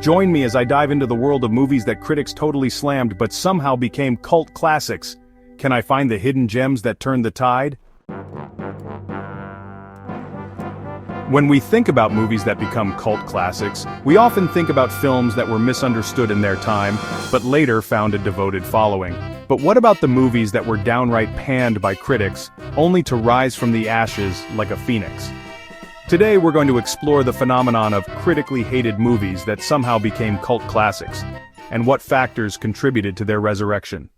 Join me as I dive into the world of movies that critics totally slammed but somehow became cult classics. Can I find the hidden gems that turned the tide? When we think about movies that become cult classics, we often think about films that were misunderstood in their time, but later found a devoted following. But what about the movies that were downright panned by critics, only to rise from the ashes like a phoenix? Today we're going to explore the phenomenon of critically hated movies that somehow became cult classics, and what factors contributed to their resurrection.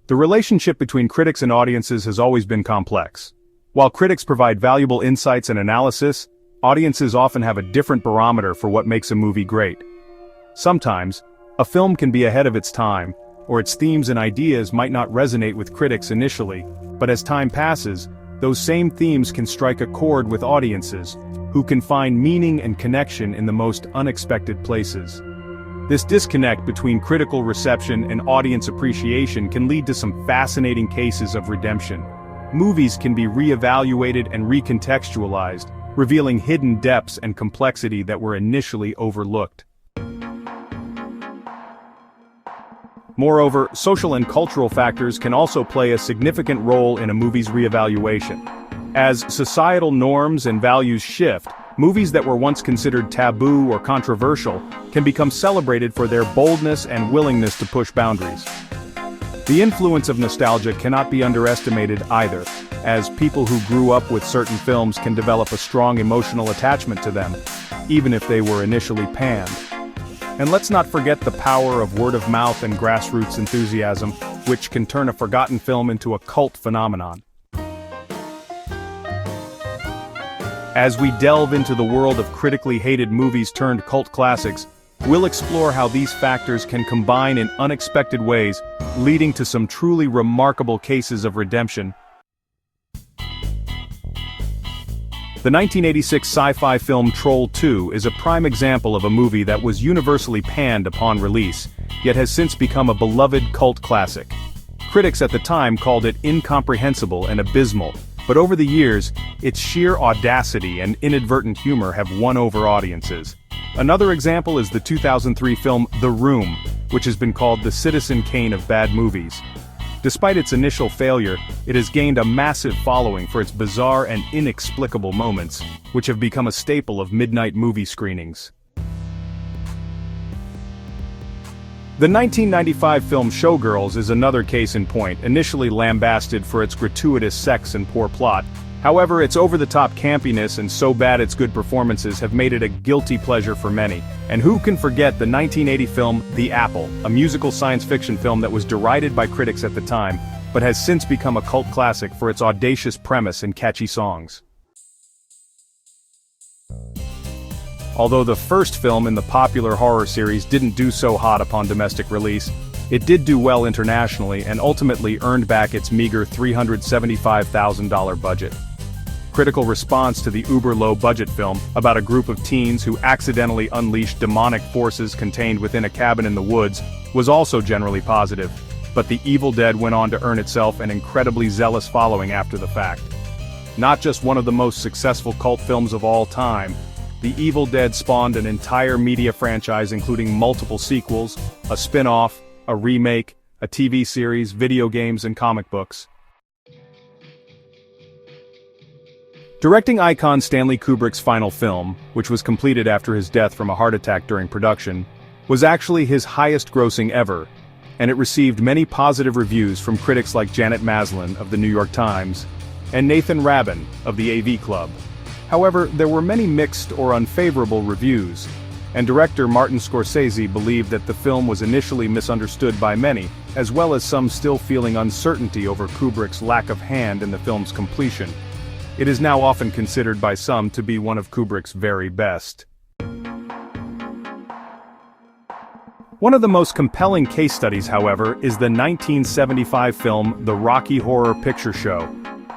The relationship between critics and audiences has always been complex. While critics provide valuable insights and analysis, audiences often have a different barometer for what makes a movie great. Sometimes, a film can be ahead of its time, or its themes and ideas might not resonate with critics initially, but as time passes, those same themes can strike a chord with audiences, who can find meaning and connection in the most unexpected places. This disconnect between critical reception and audience appreciation can lead to some fascinating cases of redemption. Movies can be re-evaluated and recontextualized, revealing hidden depths and complexity that were initially overlooked. Moreover, social and cultural factors can also play a significant role in a movie's re-evaluation. As societal norms and values shift, movies that were once considered taboo or controversial can become celebrated for their boldness and willingness to push boundaries. The influence of nostalgia cannot be underestimated either, as people who grew up with certain films can develop a strong emotional attachment to them, even if they were initially panned. And let's not forget the power of word of mouth and grassroots enthusiasm, which can turn a forgotten film into a cult phenomenon. As we delve into the world of critically hated movies turned cult classics, we'll explore how these factors can combine in unexpected ways, leading to some truly remarkable cases of redemption. The 1986 sci-fi film Troll 2 is a prime example of a movie that was universally panned upon release, yet has since become a beloved cult classic. Critics at the time called it incomprehensible and abysmal, but over the years, its sheer audacity and inadvertent humor have won over audiences. Another example is the 2003 film The Room, which has been called the Citizen Kane of bad movies. Despite its initial failure, it has gained a massive following for its bizarre and inexplicable moments, which have become a staple of midnight movie screenings. The 1995 film Showgirls is another case in point, initially lambasted for its gratuitous sex and poor plot. However, its over-the-top campiness and so bad its good performances have made it a guilty pleasure for many. And who can forget the 1980 film The Apple, a musical science fiction film that was derided by critics at the time, but has since become a cult classic for its audacious premise and catchy songs. Although the first film in the popular horror series didn't do so hot upon domestic release, it did do well internationally and ultimately earned back its meager $375,000 budget. Critical response to the uber-low-budget film, about a group of teens who accidentally unleashed demonic forces contained within a cabin in the woods, was also generally positive, but The Evil Dead went on to earn itself an incredibly zealous following after the fact. Not just one of the most successful cult films of all time, The Evil Dead spawned an entire media franchise including multiple sequels, a spin-off, a remake, a TV series, video games, and comic books. Directing icon Stanley Kubrick's final film, which was completed after his death from a heart attack during production, was actually his highest-grossing ever, and it received many positive reviews from critics like Janet Maslin of the New York Times and Nathan Rabin of the AV Club. However, there were many mixed or unfavorable reviews, and director Martin Scorsese believed that the film was initially misunderstood by many, as well as some still feeling uncertainty over Kubrick's lack of hand in the film's completion. It is now often considered by some to be one of Kubrick's very best. One of the most compelling case studies, however, is the 1975 film The Rocky Horror Picture Show.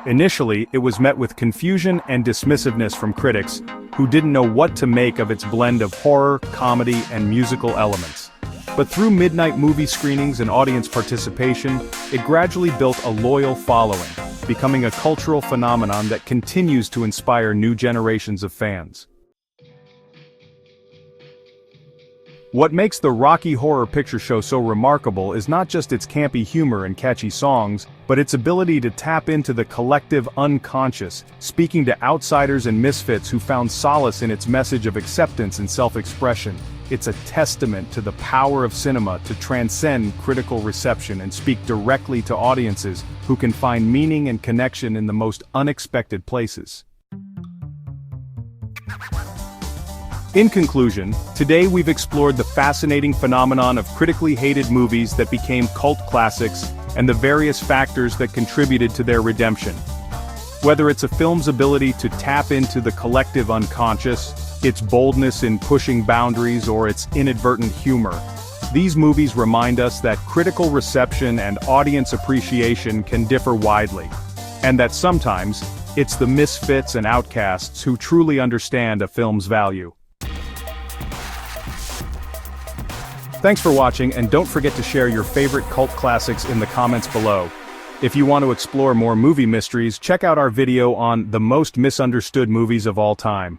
Initially, it was met with confusion and dismissiveness from critics, who didn't know what to make of its blend of horror, comedy, and musical elements. But through midnight movie screenings and audience participation, it gradually built a loyal following, becoming a cultural phenomenon that continues to inspire new generations of fans. What makes the Rocky Horror Picture Show so remarkable is not just its campy humor and catchy songs, but its ability to tap into the collective unconscious, speaking to outsiders and misfits who found solace in its message of acceptance and self-expression. It's a testament to the power of cinema to transcend critical reception and speak directly to audiences who can find meaning and connection in the most unexpected places. In conclusion, today we've explored the fascinating phenomenon of critically hated movies that became cult classics and the various factors that contributed to their redemption. Whether it's a film's ability to tap into the collective unconscious, its boldness in pushing boundaries, or its inadvertent humor, these movies remind us that critical reception and audience appreciation can differ widely, and that sometimes, it's the misfits and outcasts who truly understand a film's value. Thanks for watching, and don't forget to share your favorite cult classics in the comments below. If you want to explore more movie mysteries, check out our video on the most misunderstood movies of all time.